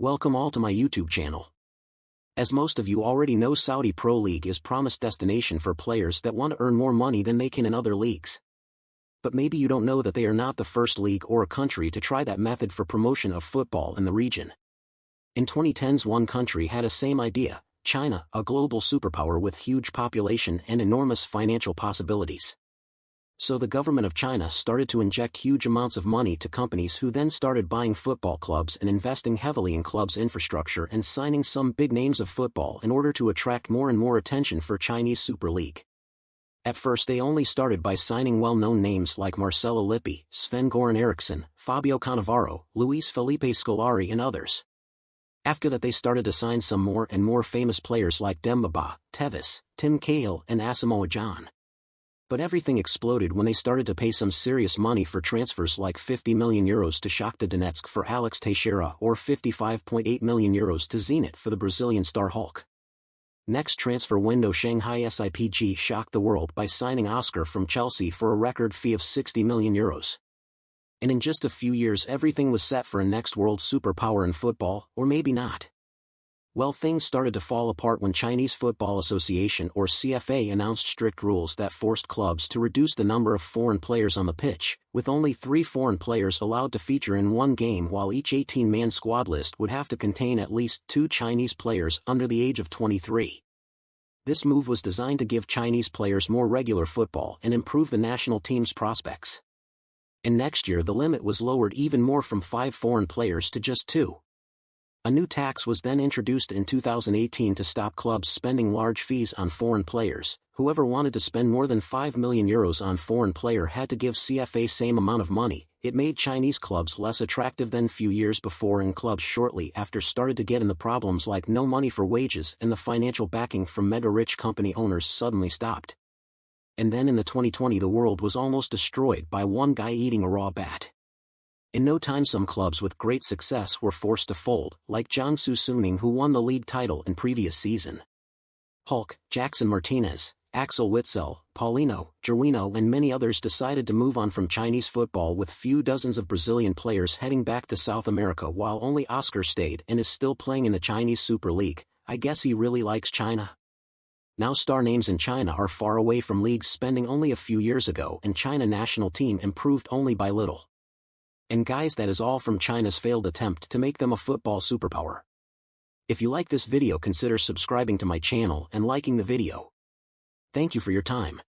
Welcome all to my YouTube channel. As most of you already know, Saudi Pro League is promised destination for players that want to earn more money than they can in other leagues. But maybe you don't know that they are not the first league or a country to try that method for promotion of football in the region. In 2010s, one country had a same idea, China, a global superpower with huge population and enormous financial possibilities. So the government of China started to inject huge amounts of money to companies who then started buying football clubs and investing heavily in clubs' infrastructure and signing some big names of football in order to attract more and more attention for Chinese Super League. At first they only started by signing well-known names like Marcelo Lippi, Sven-Goran Eriksson, Fabio Cannavaro, Luis Felipe Scolari and others. After that they started to sign some more and more famous players like Demba Ba, Tevez, Tim Cahill and Asamoah Gyan. But everything exploded when they started to pay some serious money for transfers like €50 million to Shakhtar Donetsk for Alex Teixeira or €55.8 million to Zenit for the Brazilian star Hulk. Next transfer window, Shanghai SIPG shocked the world by signing Oscar from Chelsea for a record fee of €60 million. And in just a few years everything was set for a next world superpower in football, or maybe not. Well, things started to fall apart when Chinese Football Association or CFA announced strict rules that forced clubs to reduce the number of foreign players on the pitch, with only 3 foreign players allowed to feature in one game, while each 18-man squad list would have to contain at least 2 Chinese players under the age of 23. This move was designed to give Chinese players more regular football and improve the national team's prospects. And next year the limit was lowered even more from 5 foreign players to just 2. A new tax was then introduced in 2018 to stop clubs spending large fees on foreign players. Whoever wanted to spend more than €5 million on foreign player had to give CFA same amount of money. It made Chinese clubs less attractive than few years before, and clubs shortly after started to get in the problems like no money for wages, and the financial backing from mega-rich company owners suddenly stopped. And then in the 2020 the world was almost destroyed by one guy eating a raw bat. In no time some clubs with great success were forced to fold, like Jiangsu Suning, who won the league title in previous season. Hulk, Jackson Martinez, Axel Witsel, Paulino, Gerwino and many others decided to move on from Chinese football, with few dozens of Brazilian players heading back to South America, while only Oscar stayed and is still playing in the Chinese Super League. I guess he really likes China. Now star names in China are far away from leagues spending only a few years ago, and China national team improved only by little. And guys, that is all from China's failed attempt to make them a football superpower. If you like this video, consider subscribing to my channel and liking the video. Thank you for your time.